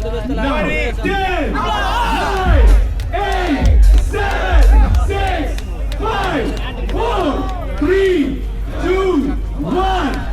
9, 10, 9, 8, 7, 6, 5, 4, 3, 2, 1.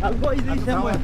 I'll go easy somewhere.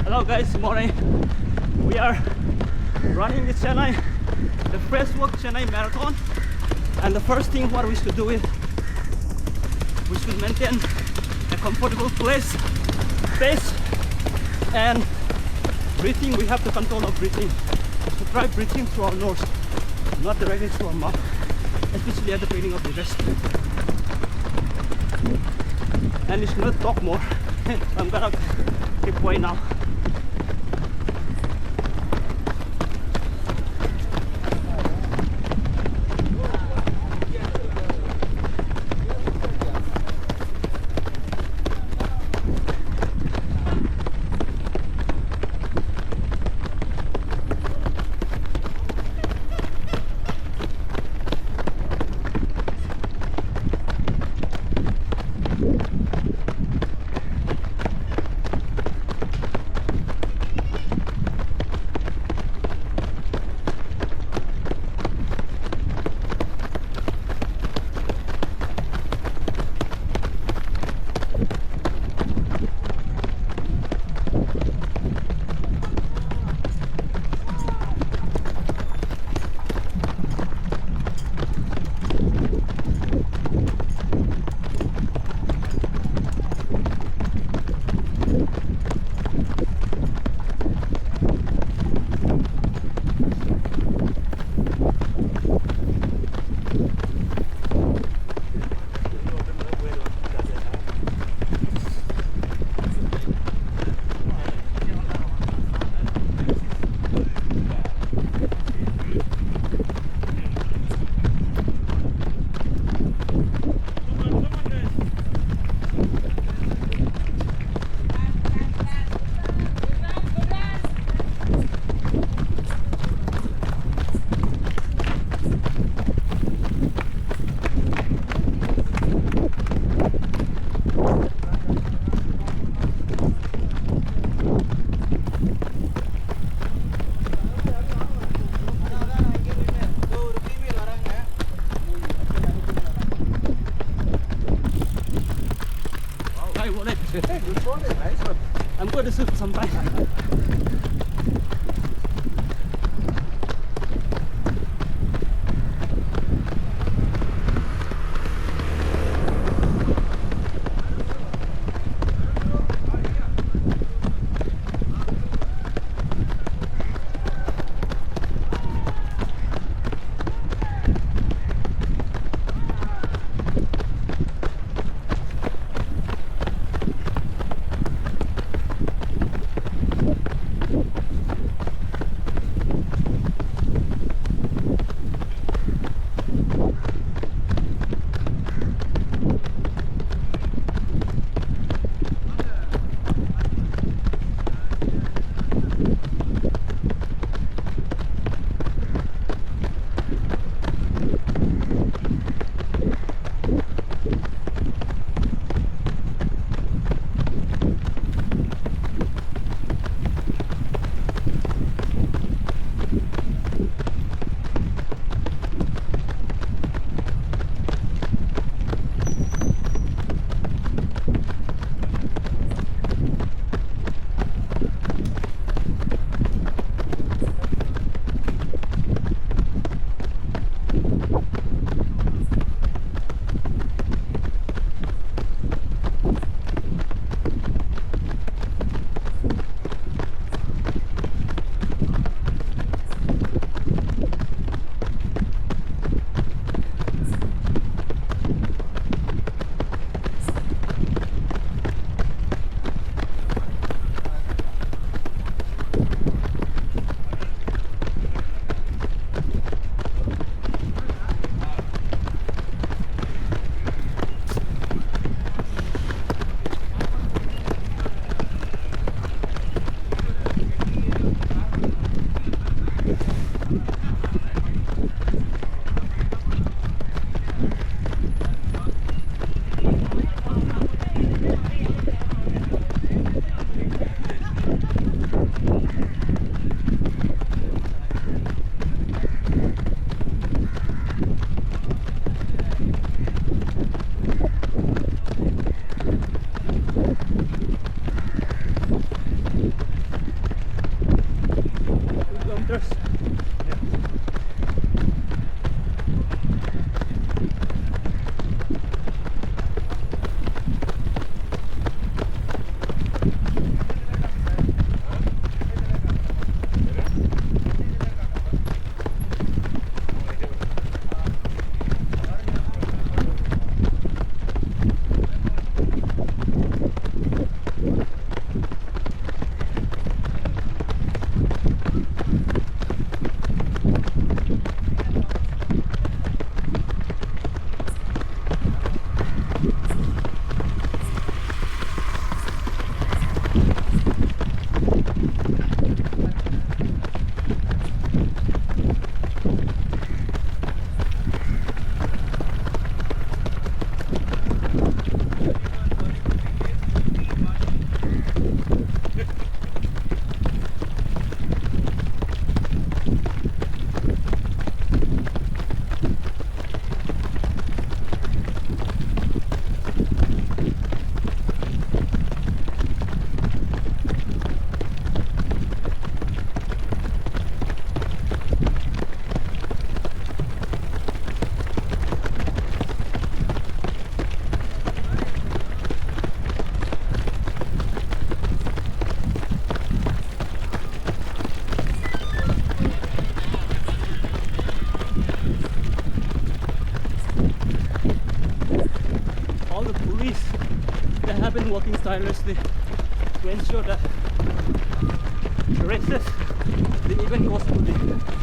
Hello guys, morning. We are running the Chennai, the Freshworks Chennai Marathon, and the first thing what we should do is we should maintain a comfortable pace, and breathing. We have to control our breathing. So try breathing through our nose, not directly through our mouth, especially at the beginning of the race. And you should not talk more. I'm gonna keep quiet now. Hi, morning. Good morning, nice one. I'm going to sleep for some time. tirelessly to ensure that the races, the event goes smoothly.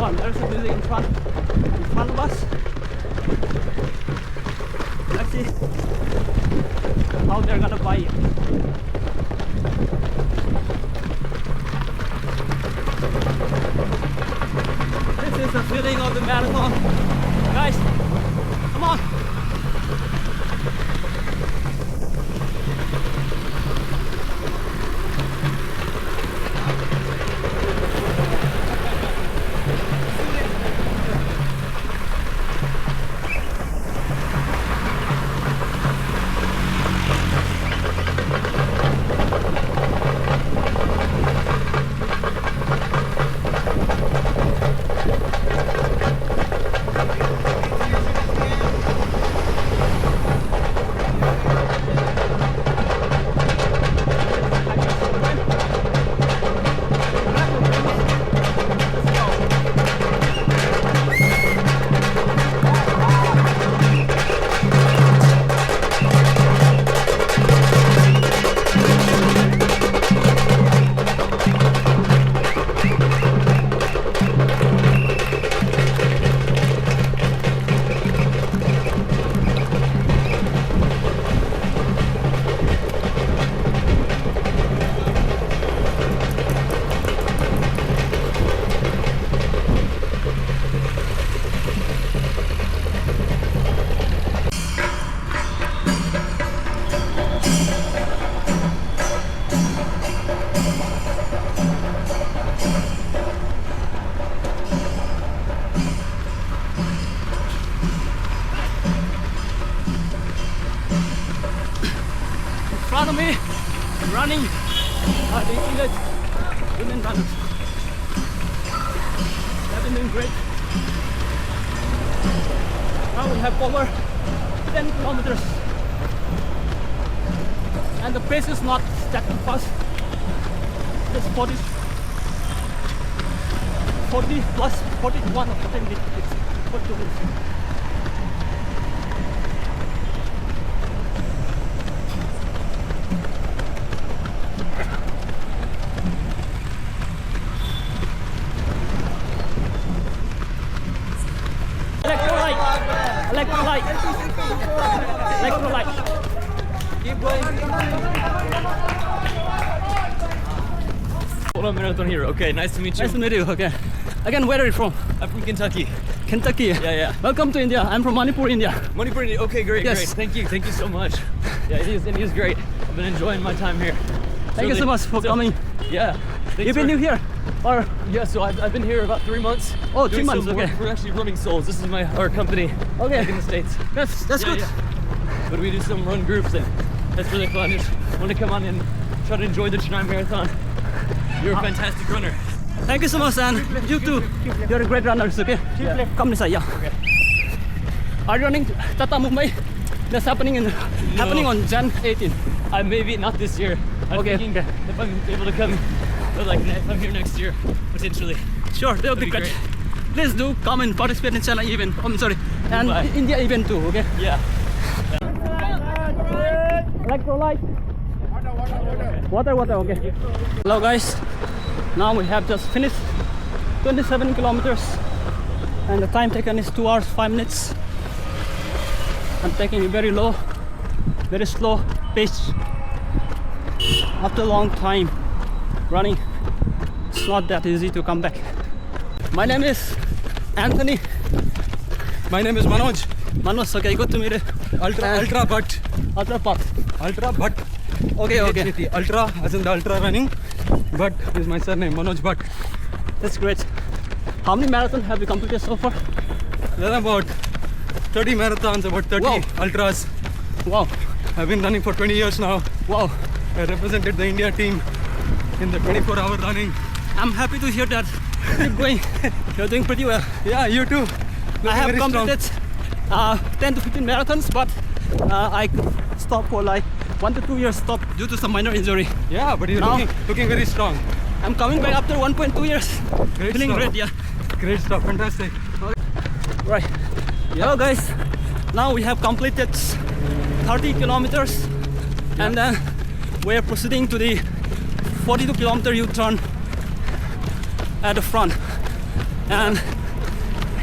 on, there's a building in front of us. Let's see how they're gonna buy it. This is the feeling of the marathon. Guys, come on. Front of me, running the English women runners. They've been doing great. Now we have over 10 kilometers, and the pace is not that fast. Just 40 plus 41 or 40 minutes. 42 minutes. Electrolyte. Keep going. Pounam Marathon here. Okay, nice to meet you. Nice to meet you. Okay. Again, where are you from? I'm from Kentucky. Kentucky. Yeah. Welcome to India. I'm from Manipur, India. Manipur. Okay, great. Yes. Thank you so much. Yeah, it is great. I've been enjoying my time here. Thank you so much for coming. Yeah. You've been new here, or Yeah, so I've been here about 3 months. Oh, 3 Doing months. some- Okay. We're actually running souls. This is our company. Okay. Back in the States. That's Yeah, good. yeah. But we do some run groups and that's really fun. Just want to come on and try to enjoy the Chennai Marathon. You're a fantastic runner. Thank you so much, and you too. You're a great runner. Okay. Yeah. Come inside. Yeah. Okay. Are you running Tata Mumbai? That's happening on Jan 18. Maybe not this year. I'm Okay, thinking okay. if I'm able to come, but like if I'm here next year, potentially. Sure, that would be That'd be great. Please do come and participate in Chennai event. I'm sorry, and Bye. India event too. Okay. Yeah. Electrolyte. Water. Okay. Hello guys. Now we have just finished 27 kilometers, and the time taken is 2 hours 5 minutes. I'm taking it very low, very slow pace. After a long time running, it's not that easy to come back. My name is Anthony. My name is Manoj. Manoj, okay, good to meet you. Ultra Bhat. Ultra Path. Ultra Bhat. Okay. Ultra as in the ultra running. Bhat is my surname, Manoj Bhat. That's great. How many marathons have you completed so far? There are about 30 marathons, about 30 Wow. ultras. Wow. I've been running for 20 years now. Wow. I represented the India team in the 24-hour running. I'm happy to hear that. Keep going. You're doing pretty well. Yeah, you too. I have Very strong. completed 10 to 15 marathons, but I stopped for like 1 to 2 years stop due to some minor injury. Yeah, but you're Now- looking very strong. I'm coming back after 1.2 years. Great Feeling stuff. great, yeah. Great stuff, fantastic. Right. Hello guys. Now we have completed 30 kilometers and then we are proceeding to the 42 kilometer U-turn at the front. And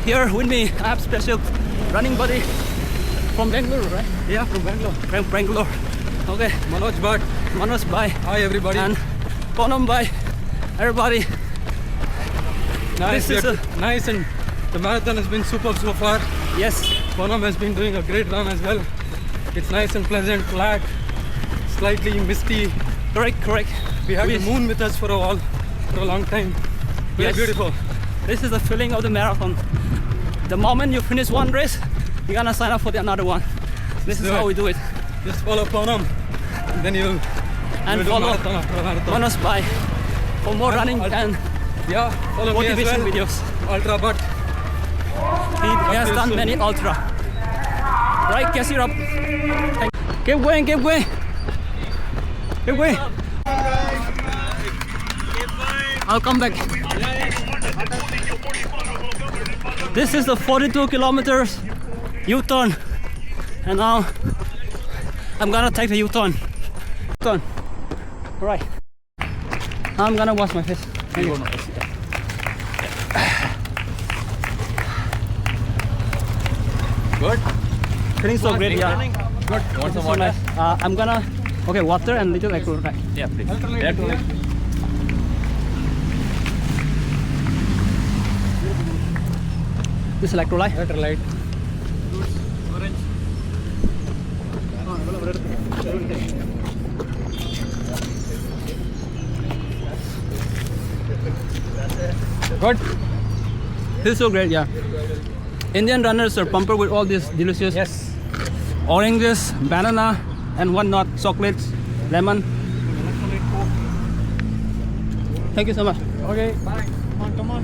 here with me, I have special running buddy from Bangalore, right? Yeah, from Bangalore. From Bangalore. Okay. Manoj Bhat. Manoj Bhat. Hi everybody. And Pounam Bhat. Everybody. Nice, This is nice, and the marathon has been superb so far. Yes. Pounam has been doing a great run as well. It's nice and pleasant, flat, slightly misty. Correct. We had the moon with us for a while, for a long time. Very Yes. beautiful. This is the feeling of the marathon. The moment you finish one race, you're gonna sign up for the another one. This is do how it. we do it. Just follow Pounam, and then you'll And do follow marathon after marathon. Manoj Bhat for more running and Yeah, follow me as motivation well. videos. Ultra Bhat. He has done many ultra. Right, catch it up. Keep going. Keep going. I'll come back. This is the 42 kilometers U-turn. And now I'm gonna take the U-turn. Right. I'm gonna wash my face. Thank you. Good. Feeling so great, yeah. Good. Want some water? I'm gonna, okay, water and little electrolyte. Yeah, please. This electrolyte. Electrolyte. Good. This is so great, yeah. Indian runners are pumped with all these delicious oranges, banana, and whatnot, chocolates, lemon. Thank you so much. Okay. Bye. Come on.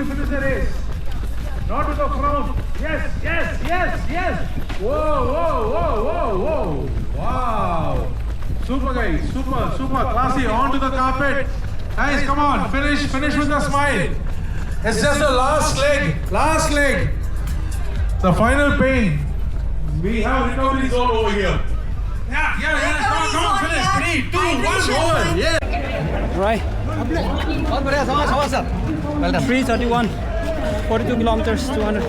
you finish the race. Not with a frown. Yes, yes, yes, yes. Whoa, whoa, whoa, whoa, whoa. Wow. Super guys, super, super classy. On to the carpet. Guys, come on, finish with a smile. It's just the last leg. The final pain. We have recovery zone over here. Yeah, come on, finish. 3, 2, 1, over. Yeah. Right. 331, 42 kilometers, 200.